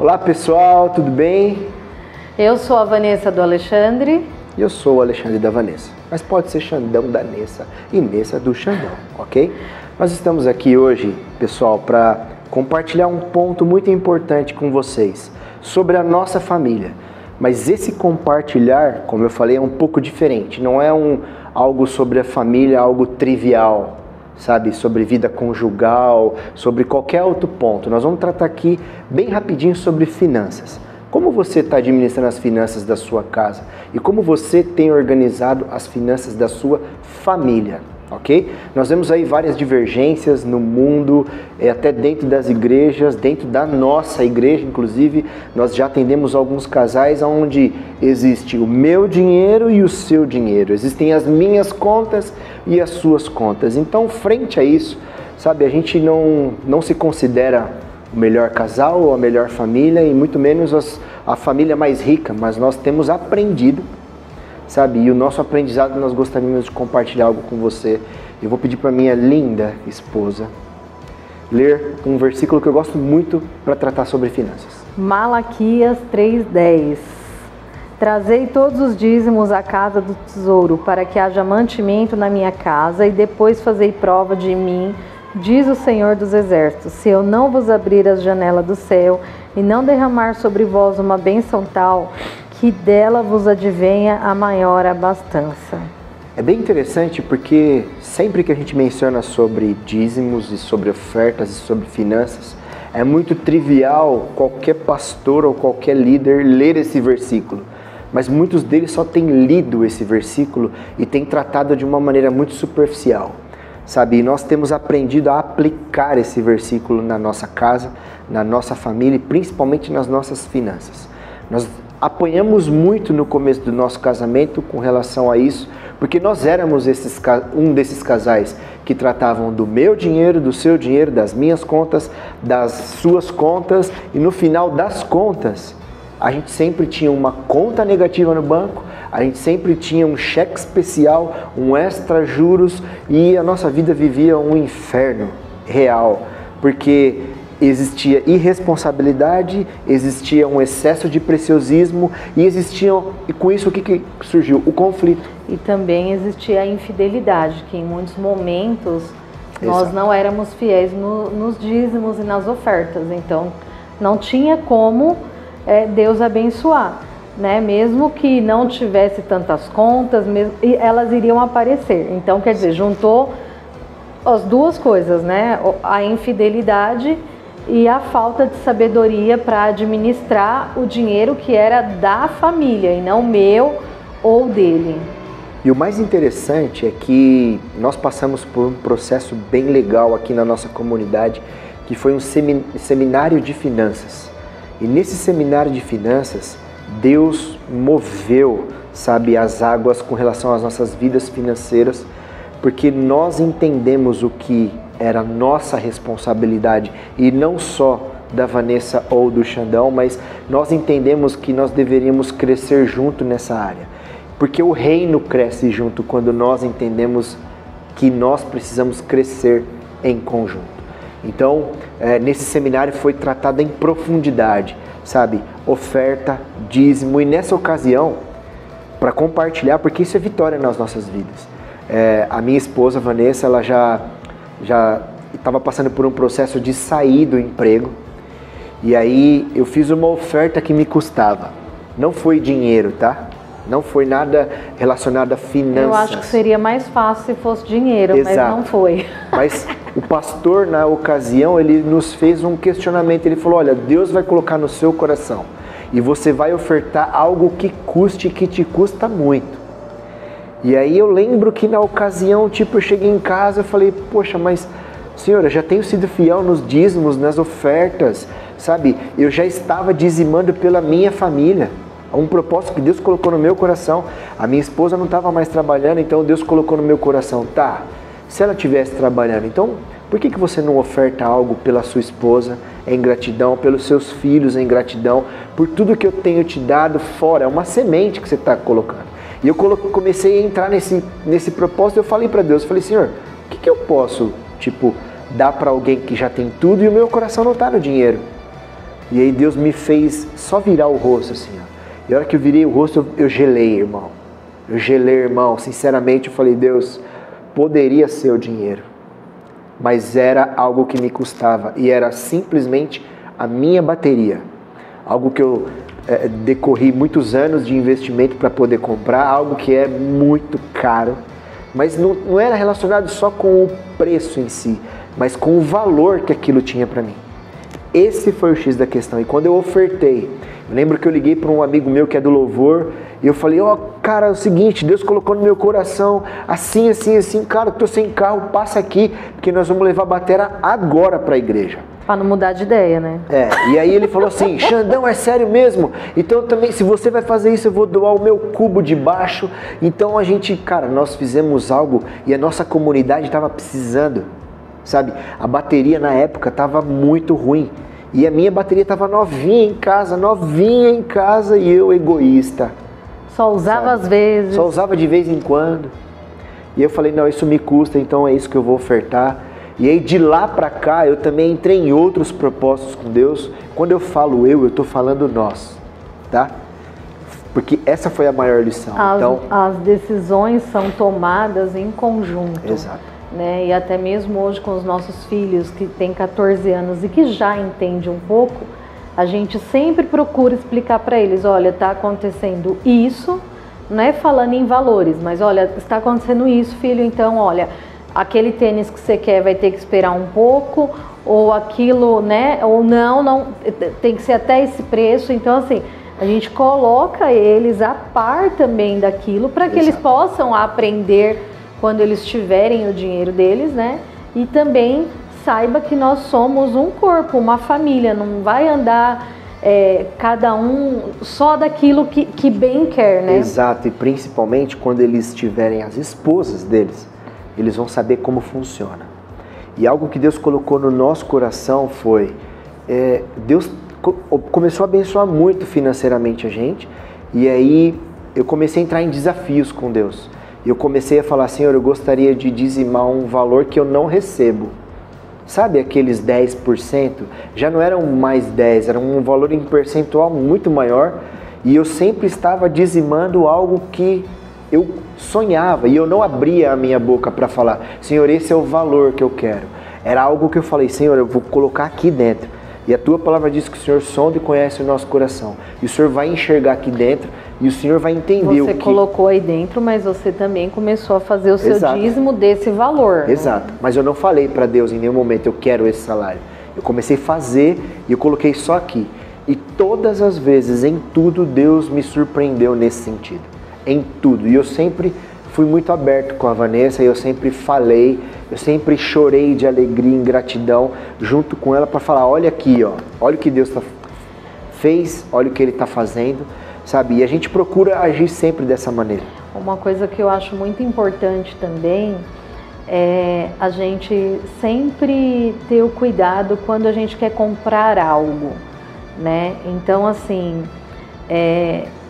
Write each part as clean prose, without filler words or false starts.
Olá pessoal, tudo bem? Eu sou a Vanessa do Alexandre. E eu sou o Alexandre da Vanessa, mas pode ser Xandão da Nessa e Nessa do Xandão, ok? Nós estamos aqui hoje, pessoal, para compartilhar um ponto muito importante com vocês sobre a nossa família. Mas esse compartilhar, como eu falei, é um pouco diferente. Não é algo sobre a família, algo trivial, sabe? Sobre vida conjugal, sobre qualquer outro ponto. Nós vamos tratar aqui bem rapidinho sobre finanças. Como você está administrando as finanças da sua casa e como você tem organizado as finanças da sua família, ok? Nós vemos aí várias divergências no mundo, até dentro das igrejas, dentro da nossa igreja, inclusive, nós já atendemos alguns casais onde existe o meu dinheiro e o seu dinheiro, existem as minhas contas e as suas contas. Então, frente a isso, sabe, a gente não se considera o melhor casal ou a melhor família e muito menos a família mais rica, mas nós temos aprendido, sabe? E o nosso aprendizado nós gostaríamos de compartilhar algo com você. Eu vou pedir para minha linda esposa ler um versículo que eu gosto muito para tratar sobre finanças. Malaquias 3:10. Trazei todos os dízimos à casa do tesouro, para que haja mantimento na minha casa, e depois fazei prova de mim, diz o Senhor dos Exércitos, se eu não vos abrir as janelas do céu e não derramar sobre vós uma bênção tal, que dela vos advenha a maior abastança. É bem interessante porque sempre que a gente menciona sobre dízimos e sobre ofertas e sobre finanças, é muito trivial qualquer pastor ou qualquer líder ler esse versículo. Mas muitos deles só têm lido esse versículo e têm tratado de uma maneira muito superficial. Sabe, e nós temos aprendido a aplicar esse versículo na nossa casa, na nossa família e principalmente nas nossas finanças. Nós apanhamos muito no começo do nosso casamento com relação a isso, porque nós éramos um desses casais que tratavam do meu dinheiro, do seu dinheiro, das minhas contas, das suas contas, e no final das contas, a gente sempre tinha uma conta negativa no banco, a gente sempre tinha um cheque especial, um extra juros, e a nossa vida vivia um inferno real, porque existia irresponsabilidade, existia um excesso de preciosismo e com isso o que surgiu? O conflito. E também existia a infidelidade, que em muitos momentos nós não éramos fiéis nos dízimos e nas ofertas, então não tinha como Deus abençoar, né? Mesmo que não tivesse tantas contas, elas iriam aparecer. Então, quer dizer, juntou as duas coisas, né? A infidelidade e a falta de sabedoria para administrar o dinheiro que era da família e não meu ou dele. E o mais interessante é que nós passamos por um processo bem legal aqui na nossa comunidade, que foi um seminário de finanças. E nesse seminário de finanças, Deus moveu, sabe, as águas com relação às nossas vidas financeiras, porque nós entendemos o que era nossa responsabilidade, e não só da Vanessa ou do Xandão, mas nós entendemos que nós deveríamos crescer junto nessa área, porque o reino cresce junto quando nós entendemos que nós precisamos crescer em conjunto. Então, nesse seminário foi tratado em profundidade, sabe, oferta, dízimo, e nessa ocasião, para compartilhar, porque isso é vitória nas nossas vidas. A minha esposa, Vanessa, ela já estava passando por um processo de sair do emprego, e aí eu fiz uma oferta que me custava. Não foi dinheiro, tá? Não foi nada relacionado a finanças. Eu acho que seria mais fácil se fosse dinheiro, Exato. Mas não foi. Mas o pastor, na ocasião, ele nos fez um questionamento. Ele falou, olha, Deus vai colocar no seu coração e você vai ofertar algo que custe, que te custa muito. E aí eu lembro que na ocasião, eu cheguei em casa e falei, poxa, mas Senhor, eu já tenho sido fiel nos dízimos, nas ofertas, sabe? Eu já estava dizimando pela minha família. Um propósito que Deus colocou no meu coração. A minha esposa não estava mais trabalhando, então Deus colocou no meu coração, tá, se ela estivesse trabalhando, então por que você não oferta algo pela sua esposa em gratidão, pelos seus filhos em gratidão, por tudo que eu tenho te dado fora? É uma semente que você está colocando. E eu comecei a entrar nesse propósito. Eu falei para Deus, eu falei, Senhor, o que eu posso, dar para alguém que já tem tudo e o meu coração não está no dinheiro? E aí Deus me fez só virar o rosto assim, ó. E a hora que eu virei o rosto, eu gelei, irmão. Eu gelei, irmão. Sinceramente, eu falei, Deus, poderia ser o dinheiro, mas era algo que me custava. E era simplesmente a minha bateria. Algo que eu decorri muitos anos de investimento para poder comprar, algo que é muito caro. Mas não era relacionado só com o preço em si, mas com o valor que aquilo tinha para mim. Esse foi o X da questão. E quando eu ofertei, eu lembro que eu liguei para um amigo meu que é do louvor, e eu falei, cara, é o seguinte, Deus colocou no meu coração, assim, assim, assim, cara, eu tô sem carro, passa aqui, porque nós vamos levar a bateria agora para a igreja. Para não mudar de ideia, né? E aí ele falou assim, Xandão, é sério mesmo? Então também, se você vai fazer isso, eu vou doar o meu cubo de baixo. Então a gente, cara, nós fizemos algo e a nossa comunidade estava precisando, sabe? A bateria na época estava muito ruim. E a minha bateria estava novinha em casa e eu egoísta. Só usava às vezes. Só usava de vez em quando. E eu falei, não, isso me custa, então é isso que eu vou ofertar. E aí de lá pra cá eu também entrei em outros propósitos com Deus. Quando eu falo eu tô falando nós, tá? Porque essa foi a maior lição. As decisões são tomadas em conjunto. Exato. Né? E até mesmo hoje com os nossos filhos que têm 14 anos e que já entendem um pouco, a gente sempre procura explicar para eles, olha, está acontecendo isso, não é falando em valores, mas olha, está acontecendo isso, filho, então olha, aquele tênis que você quer vai ter que esperar um pouco, ou aquilo, né, ou não, tem que ser até esse preço. Então assim, a gente coloca eles a par também daquilo para que eles possam aprender quando eles tiverem o dinheiro deles, né? E também saiba que nós somos um corpo, uma família, não vai andar cada um só daquilo que bem quer, né? Exato, e principalmente quando eles tiverem as esposas deles, eles vão saber como funciona. E algo que Deus colocou no nosso coração foi, Deus começou a abençoar muito financeiramente a gente, e aí eu comecei a entrar em desafios com Deus. E eu comecei a falar, Senhor, eu gostaria de dizimar um valor que eu não recebo. Sabe aqueles 10%? Já não eram mais 10, era um valor em percentual muito maior. E eu sempre estava dizimando algo que eu sonhava. E eu não abria a minha boca para falar, Senhor, esse é o valor que eu quero. Era algo que eu falei, Senhor, eu vou colocar aqui dentro. E a Tua palavra diz que o Senhor sonda e conhece o nosso coração. E o Senhor vai enxergar aqui dentro e o Senhor vai entender Você colocou aí dentro, mas você também começou a fazer o seu dízimo desse valor. Exato. Mas eu não falei para Deus em nenhum momento, eu quero esse salário. Eu comecei a fazer e eu coloquei só aqui. E todas as vezes, em tudo, Deus me surpreendeu nesse sentido. Em tudo. E eu sempre fui muito aberto com a Vanessa, e eu sempre falei, eu sempre chorei de alegria e gratidão junto com ela para falar, olha aqui, ó, olha o que Deus fez, olha o que Ele está fazendo, sabe? E a gente procura agir sempre dessa maneira. Uma coisa que eu acho muito importante também é a gente sempre ter o cuidado quando a gente quer comprar algo, né? Então, assim,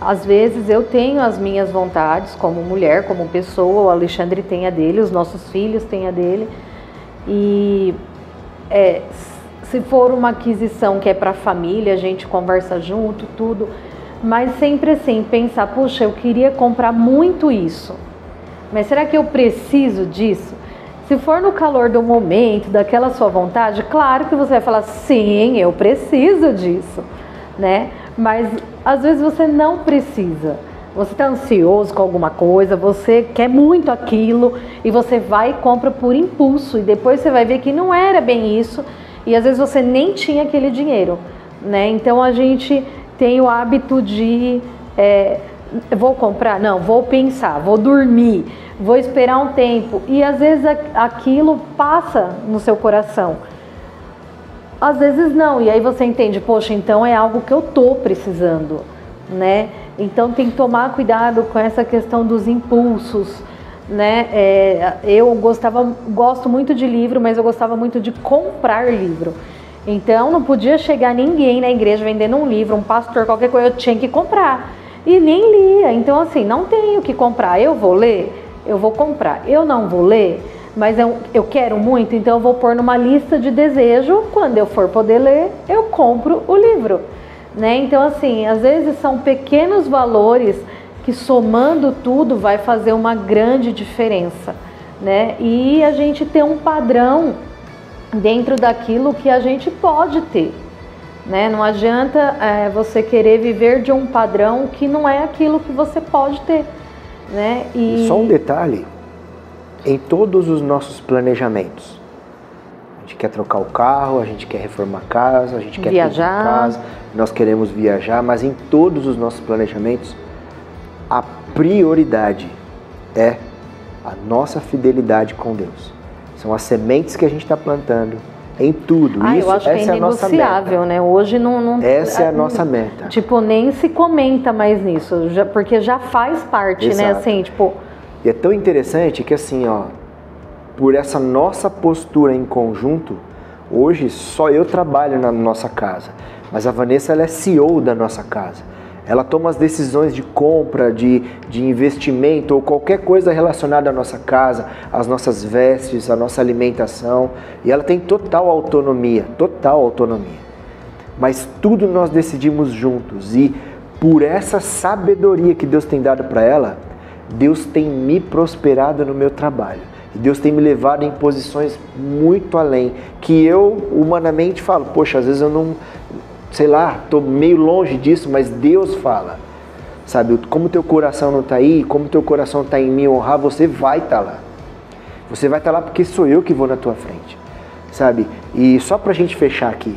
às vezes eu tenho as minhas vontades como mulher, como pessoa, o Alexandre tem a dele, os nossos filhos têm a dele, e se for uma aquisição que é para a família, a gente conversa junto, tudo, mas sempre assim, pensar, puxa, eu queria comprar muito isso, mas será que eu preciso disso? Se for no calor do momento, daquela sua vontade, claro que você vai falar, sim, eu preciso disso, né? Mas às vezes você não precisa. Você está ansioso com alguma coisa, você quer muito aquilo e você vai e compra por impulso e depois você vai ver que não era bem isso e às vezes você nem tinha aquele dinheiro, né? Então a gente tem o hábito de vou comprar? Não, vou pensar, vou dormir, vou esperar um tempo e às vezes aquilo passa no seu coração. Às vezes não, e aí você entende, poxa, então é algo que eu tô precisando, né? Então tem que tomar cuidado com essa questão dos impulsos, né? Eu gosto muito de livro, mas eu gostava muito de comprar livro. Então não podia chegar ninguém na igreja vendendo um livro, um pastor, qualquer coisa, eu tinha que comprar. E nem lia, então assim, não tenho que comprar, eu vou ler, eu vou comprar. Eu não vou ler, mas eu quero muito, então eu vou pôr numa lista de desejo, quando eu for poder ler, eu compro o livro, né? Então assim, às vezes são pequenos valores que somando tudo vai fazer uma grande diferença, né? E a gente ter um padrão dentro daquilo que a gente pode ter, né? Não adianta você querer viver de um padrão que não é aquilo que você pode ter, né? E só um detalhe, em todos os nossos planejamentos, a gente quer trocar o carro, a gente quer reformar a casa, a gente quer viajar, casa, nós queremos viajar, mas em todos os nossos planejamentos, a prioridade é a nossa fidelidade com Deus. São as sementes que a gente está plantando em tudo. Isso, eu acho que é inegociável, né? Hoje não essa é a nossa meta. Tipo, nem se comenta mais nisso, porque já faz parte, Exato. né? Assim, tipo... E é tão interessante que assim, ó, por essa nossa postura em conjunto, hoje só eu trabalho na nossa casa, mas a Vanessa, ela é CEO da nossa casa. Ela toma as decisões de compra, de investimento ou qualquer coisa relacionada à nossa casa, às nossas vestes, à nossa alimentação. E ela tem total autonomia. Mas tudo nós decidimos juntos. E por essa sabedoria que Deus tem dado para ela, Deus tem me prosperado no meu trabalho. E Deus tem me levado em posições muito além. Que eu, humanamente, falo, poxa, às vezes eu não... sei lá, estou meio longe disso, mas Deus fala, sabe, como teu coração não está aí, como teu coração está em me honrar, você vai estar lá. Você vai estar lá porque sou eu que vou na tua frente, sabe? E só para a gente fechar aqui,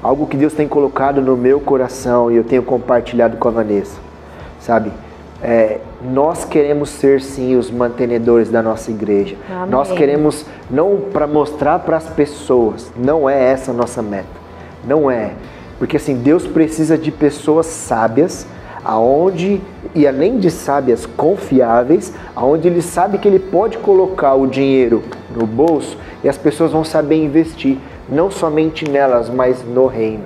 algo que Deus tem colocado no meu coração e eu tenho compartilhado com a Vanessa, sabe? Nós queremos ser sim os mantenedores da nossa igreja. Amém. Nós queremos, não para mostrar para as pessoas, não é essa a nossa meta, não é. Porque assim, Deus precisa de pessoas sábias, aonde, e além de sábias, confiáveis, aonde Ele sabe que Ele pode colocar o dinheiro no bolso e as pessoas vão saber investir, não somente nelas, mas no reino.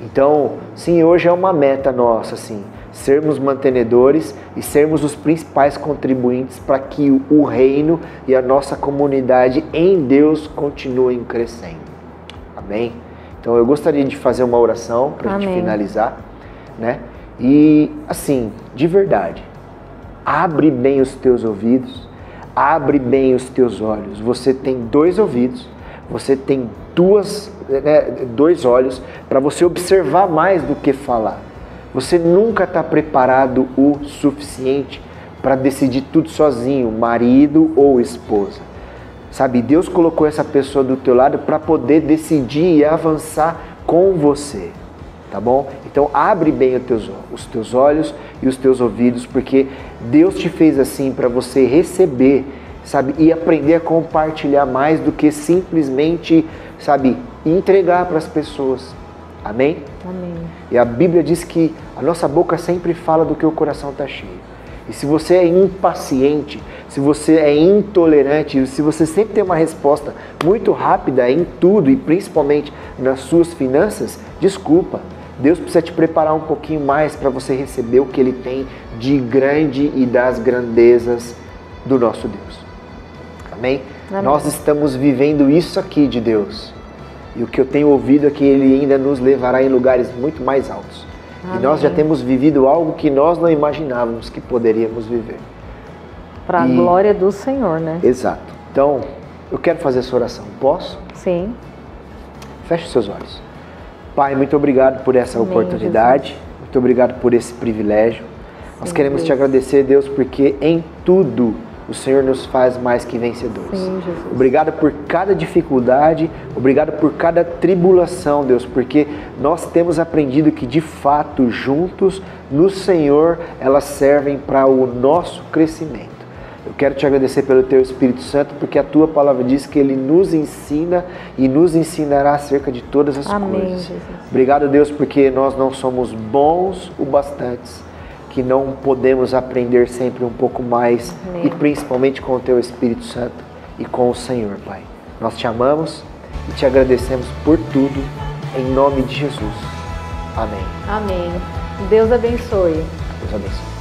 Então, sim, hoje é uma meta nossa, assim, sermos mantenedores e sermos os principais contribuintes para que o reino e a nossa comunidade em Deus continuem crescendo. Amém? Então eu gostaria de fazer uma oração para a gente finalizar, né? E assim, de verdade, abre bem os teus ouvidos, abre bem os teus olhos. Você tem 2 ouvidos, você tem dois olhos para você observar mais do que falar. Você nunca está preparado o suficiente para decidir tudo sozinho, marido ou esposa. Sabe, Deus colocou essa pessoa do teu lado para poder decidir e avançar com você, tá bom? Então abre bem os teus olhos e os teus ouvidos, porque Deus te fez assim para você receber, sabe, e aprender a compartilhar mais do que simplesmente, sabe, entregar para as pessoas. Amém? Amém. E a Bíblia diz que a nossa boca sempre fala do que o coração está cheio. E se você é impaciente, se você é intolerante, se você sempre tem uma resposta muito rápida em tudo e principalmente nas suas finanças, desculpa. Deus precisa te preparar um pouquinho mais para você receber o que Ele tem de grande e das grandezas do nosso Deus. Amém? Amém. Nós estamos vivendo isso aqui de Deus. E o que eu tenho ouvido é que Ele ainda nos levará em lugares muito mais altos. Amém. E nós já temos vivido algo que nós não imaginávamos que poderíamos viver. Para a glória do Senhor, né? Exato. Então, eu quero fazer essa oração. Posso? Sim. Feche seus olhos. Pai, muito obrigado por essa oportunidade. Jesus. Muito obrigado por esse privilégio. Nós queremos te agradecer, Deus, porque em tudo o Senhor nos faz mais que vencedores. Sim, Jesus. Obrigado por cada dificuldade, obrigado por cada tribulação, Deus, porque nós temos aprendido que de fato juntos no Senhor elas servem para o nosso crescimento. Eu quero te agradecer pelo Teu Espírito Santo, porque a Tua palavra diz que Ele nos ensina e nos ensinará acerca de todas as coisas. Jesus. Obrigado, Deus, porque nós não somos bons o bastantes, que não podemos aprender sempre um pouco mais. Amém. E principalmente com o Teu Espírito Santo e com o Senhor, Pai. Nós te amamos e te agradecemos por tudo, em nome de Jesus. Amém. Amém. Deus abençoe. Deus abençoe.